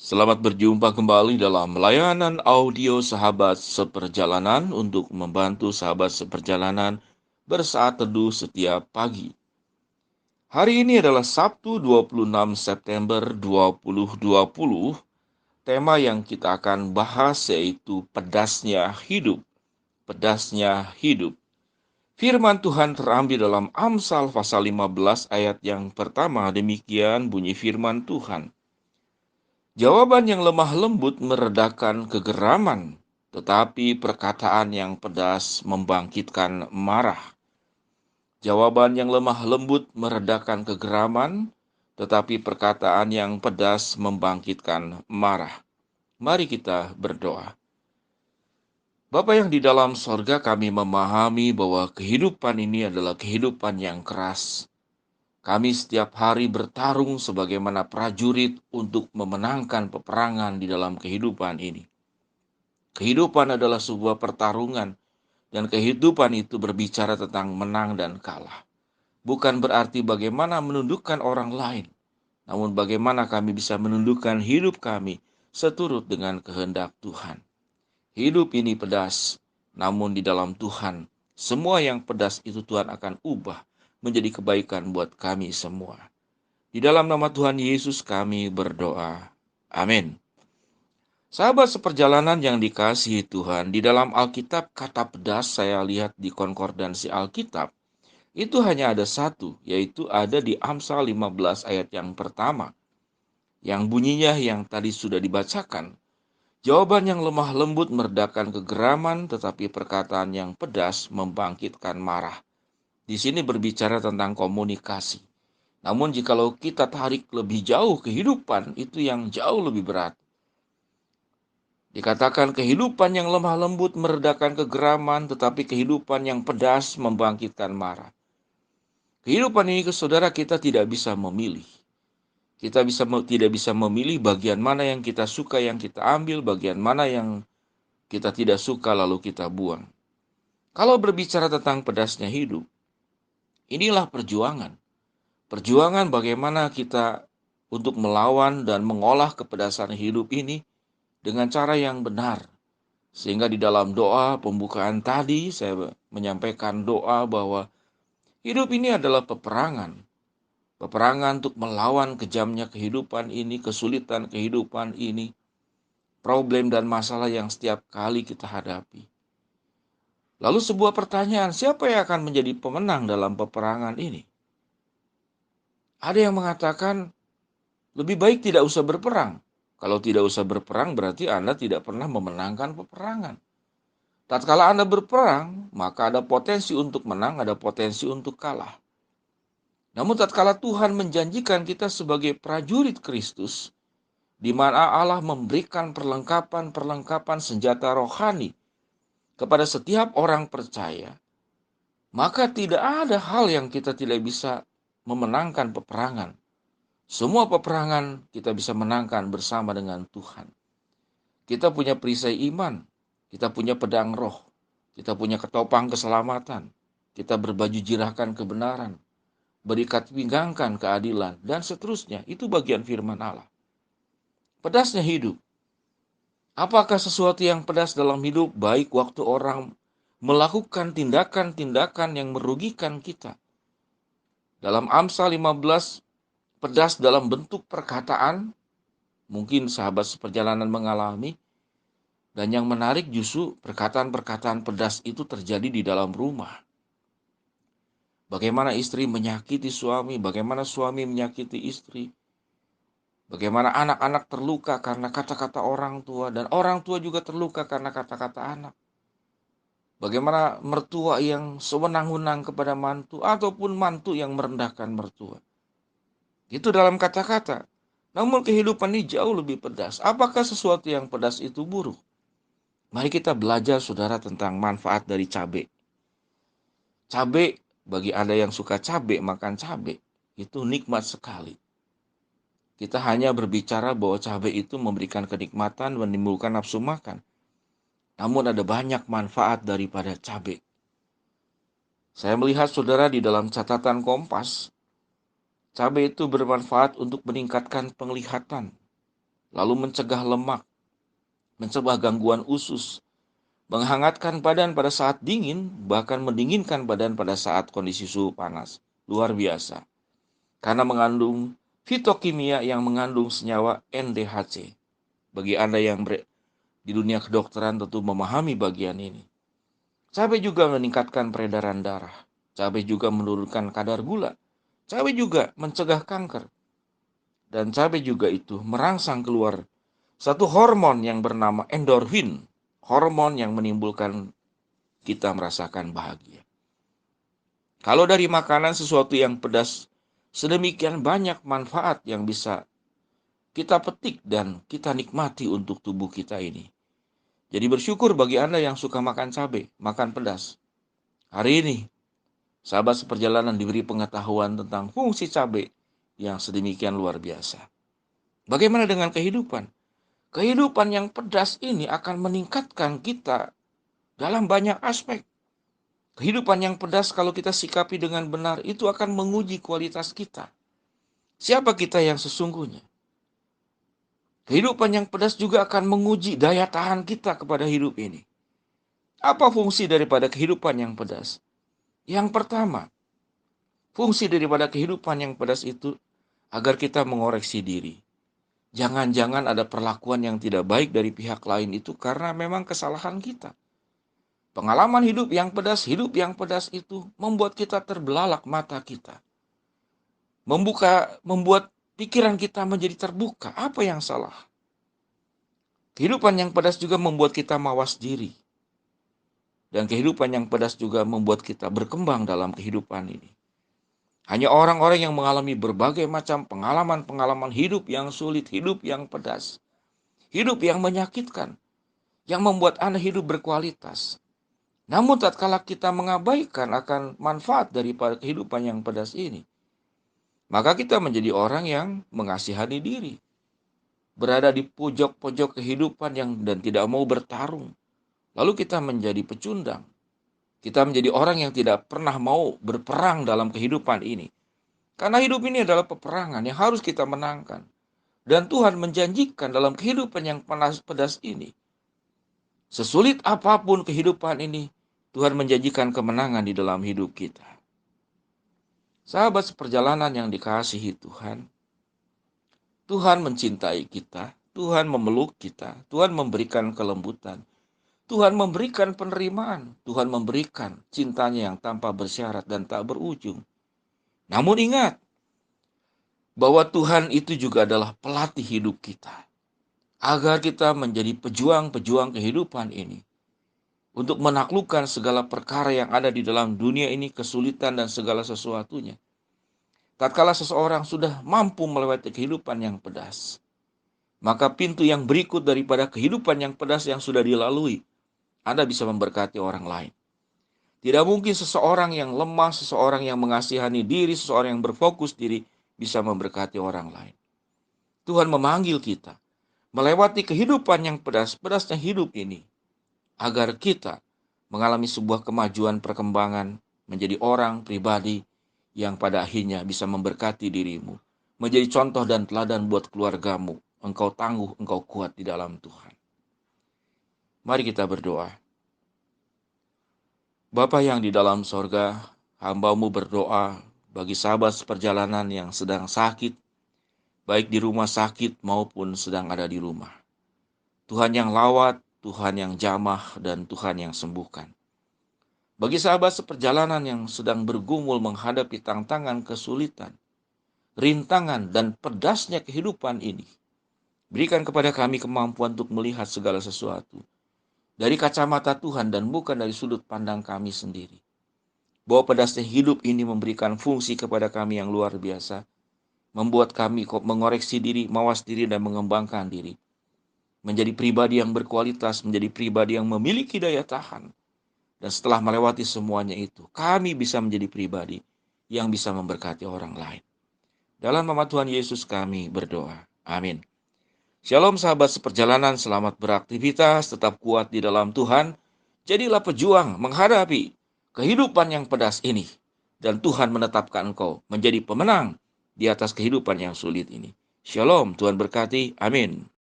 Selamat berjumpa kembali dalam layanan audio sahabat seperjalanan untuk membantu sahabat seperjalanan bersaat teduh setiap pagi. Hari ini adalah Sabtu 26 September 2020. Tema yang kita akan bahas yaitu pedasnya hidup. Pedasnya hidup. Firman Tuhan terambil dalam Amsal pasal 15 ayat yang pertama. Demikian bunyi firman Tuhan. Jawaban yang lemah lembut meredakan kegeraman, tetapi perkataan yang pedas membangkitkan marah. Jawaban yang lemah lembut meredakan kegeraman, tetapi perkataan yang pedas membangkitkan marah. Mari kita berdoa. Bapa yang di dalam sorga, kami memahami bahwa kehidupan ini adalah kehidupan yang keras. Kami setiap hari bertarung sebagaimana prajurit untuk memenangkan peperangan di dalam kehidupan ini. Kehidupan adalah sebuah pertarungan, dan kehidupan itu berbicara tentang menang dan kalah. Bukan berarti bagaimana menundukkan orang lain, namun bagaimana kami bisa menundukkan hidup kami seturut dengan kehendak Tuhan. Hidup ini pedas, namun di dalam Tuhan, semua yang pedas itu Tuhan akan ubah menjadi kebaikan buat kami semua. Di dalam nama Tuhan Yesus kami berdoa. Amin. Sahabat seperjalanan yang dikasihi Tuhan, di dalam Alkitab kata pedas saya lihat di konkordansi Alkitab, itu hanya ada satu, yaitu ada di Amsal 15 ayat yang pertama, yang bunyinya yang tadi sudah dibacakan. Jawaban yang lemah lembut meredakan kegeraman, tetapi perkataan yang pedas membangkitkan marah. Di sini berbicara tentang komunikasi. Namun jikalau kita tarik lebih jauh kehidupan, itu yang jauh lebih berat. Dikatakan kehidupan yang lemah lembut meredakan kegeraman, tetapi kehidupan yang pedas membangkitkan marah. Kehidupan ini, saudara, kita tidak bisa memilih. Kita tidak bisa memilih bagian mana yang kita suka yang kita ambil, bagian mana yang kita tidak suka lalu kita buang. Kalau berbicara tentang pedasnya hidup, inilah perjuangan. Perjuangan bagaimana kita untuk melawan dan mengolah kepedasan hidup ini dengan cara yang benar. Sehingga di dalam doa pembukaan tadi saya menyampaikan doa bahwa hidup ini adalah peperangan. Peperangan untuk melawan kejamnya kehidupan ini, kesulitan kehidupan ini, problem dan masalah yang setiap kali kita hadapi. Lalu sebuah pertanyaan, siapa yang akan menjadi pemenang dalam peperangan ini? Ada yang mengatakan lebih baik tidak usah berperang. Kalau tidak usah berperang berarti Anda tidak pernah memenangkan peperangan. Tatkala Anda berperang, maka ada potensi untuk menang, ada potensi untuk kalah. Namun tatkala Tuhan menjanjikan kita sebagai prajurit Kristus, di mana Allah memberikan perlengkapan senjata rohani kepada setiap orang percaya, maka tidak ada hal yang kita tidak bisa memenangkan peperangan. Semua peperangan kita bisa menangkan bersama dengan Tuhan. Kita punya perisai iman, kita punya pedang roh, kita punya ketopang keselamatan, kita berbaju jirakan kebenaran, berikat pinggangkan keadilan, dan seterusnya. Itu bagian firman Allah. Pedasnya hidup. Apakah sesuatu yang pedas dalam hidup baik waktu orang melakukan tindakan-tindakan yang merugikan kita? Dalam Amsal 15, pedas dalam bentuk perkataan, mungkin sahabat seperjalanan mengalami, dan yang menarik justru perkataan-perkataan pedas itu terjadi di dalam rumah. Bagaimana istri menyakiti suami, bagaimana suami menyakiti istri, bagaimana anak-anak terluka karena kata-kata orang tua, dan orang tua juga terluka karena kata-kata anak. Bagaimana mertua yang sewenang-wenang kepada mantu, ataupun mantu yang merendahkan mertua. Itu dalam kata-kata. Namun kehidupan ini jauh lebih pedas. Apakah sesuatu yang pedas itu buruk? Mari kita belajar, saudara, tentang manfaat dari cabai. Cabai, bagi Anda yang suka cabai, makan cabai, itu nikmat sekali. Kita hanya berbicara bahwa cabai itu memberikan kenikmatan, menimbulkan nafsu makan. Namun ada banyak manfaat daripada cabai. Saya melihat, saudara, di dalam catatan Kompas, cabai itu bermanfaat untuk meningkatkan penglihatan. lalu mencegah lemak, mencegah gangguan usus, menghangatkan badan pada saat dingin, bahkan mendinginkan badan pada saat kondisi suhu panas. Luar biasa. Karena mengandung fitokimia yang mengandung senyawa NDHC. Bagi Anda yang di dunia kedokteran tentu memahami bagian ini. Cabai juga meningkatkan peredaran darah. Cabai juga menurunkan kadar gula. Cabai juga mencegah kanker. Dan cabai juga itu merangsang keluar satu hormon yang bernama endorfin. Hormon yang menimbulkan kita merasakan bahagia. Kalau dari makanan sesuatu yang pedas, sedemikian banyak manfaat yang bisa kita petik dan kita nikmati untuk tubuh kita ini. Jadi bersyukur bagi Anda yang suka makan cabai, makan pedas. Hari ini, sahabat seperjalanan diberi pengetahuan tentang fungsi cabai yang sedemikian luar biasa. Bagaimana dengan kehidupan? Kehidupan yang pedas ini akan meningkatkan kita dalam banyak aspek. Kehidupan yang pedas kalau kita sikapi dengan benar itu akan menguji kualitas kita. Siapa kita yang sesungguhnya? Kehidupan yang pedas juga akan menguji daya tahan kita kepada hidup ini. Apa fungsi daripada kehidupan yang pedas? Yang pertama, fungsi daripada kehidupan yang pedas itu agar kita mengoreksi diri. Jangan-jangan ada perlakuan yang tidak baik dari pihak lain itu karena memang kesalahan kita. Pengalaman hidup yang pedas itu membuat kita terbelalak mata kita. Membuat pikiran kita menjadi terbuka. Apa yang salah? Kehidupan yang pedas juga membuat kita mawas diri. Dan kehidupan yang pedas juga membuat kita berkembang dalam kehidupan ini. Hanya orang-orang yang mengalami berbagai macam pengalaman-pengalaman hidup yang sulit, hidup yang pedas, hidup yang menyakitkan, yang membuat Anda hidup berkualitas. Namun tatkala kita mengabaikan akan manfaat daripada kehidupan yang pedas ini, maka kita menjadi orang yang mengasihani diri. Berada di pojok-pojok kehidupan dan tidak mau bertarung. Lalu kita menjadi pecundang. Kita menjadi orang yang tidak pernah mau berperang dalam kehidupan ini. Karena hidup ini adalah peperangan yang harus kita menangkan. Dan Tuhan menjanjikan dalam kehidupan yang pedas ini, sesulit apapun kehidupan ini, Tuhan menjanjikan kemenangan di dalam hidup kita. Sahabat seperjalanan yang dikasihi Tuhan, Tuhan mencintai kita, Tuhan memeluk kita, Tuhan memberikan kelembutan, Tuhan memberikan penerimaan, Tuhan memberikan cintanya yang tanpa bersyarat dan tak berujung. Namun ingat, bahwa Tuhan itu juga adalah pelatih hidup kita. Agar kita menjadi pejuang-pejuang kehidupan ini. Untuk menaklukkan segala perkara yang ada di dalam dunia ini, kesulitan dan segala sesuatunya. Tatkala seseorang sudah mampu melewati kehidupan yang pedas, maka pintu yang berikut daripada kehidupan yang pedas yang sudah dilalui, Anda bisa memberkati orang lain. Tidak mungkin seseorang yang lemah, seseorang yang mengasihani diri, seseorang yang berfokus diri, bisa memberkati orang lain. Tuhan memanggil kita melewati kehidupan yang pedas-pedasnya hidup ini, agar kita mengalami sebuah kemajuan perkembangan menjadi orang pribadi yang pada akhirnya bisa memberkati dirimu, menjadi contoh dan teladan buat keluargamu. Engkau tangguh, engkau kuat di dalam Tuhan. Mari kita berdoa. Bapa yang di dalam sorga, hamba-Mu berdoa bagi sahabat seperjalanan yang sedang sakit, baik di rumah sakit maupun sedang ada di rumah. Tuhan yang lawat, Tuhan yang jamah, dan Tuhan yang sembuhkan. Bagi sahabat seperjalanan yang sedang bergumul menghadapi tantangan kesulitan, rintangan, dan pedasnya kehidupan ini, berikan kepada kami kemampuan untuk melihat segala sesuatu dari kacamata Tuhan dan bukan dari sudut pandang kami sendiri. Bahwa pedasnya hidup ini memberikan fungsi kepada kami yang luar biasa, membuat kami mengoreksi diri, mawas diri, dan mengembangkan diri. Menjadi pribadi yang berkualitas, menjadi pribadi yang memiliki daya tahan. Dan setelah melewati semuanya itu, kami bisa menjadi pribadi yang bisa memberkati orang lain. Dalam nama Tuhan Yesus kami berdoa. Amin. Shalom sahabat seperjalanan, selamat beraktivitas, tetap kuat di dalam Tuhan. Jadilah pejuang menghadapi kehidupan yang pedas ini. Dan Tuhan menetapkan engkau menjadi pemenang di atas kehidupan yang sulit ini. Shalom, Tuhan berkati. Amin.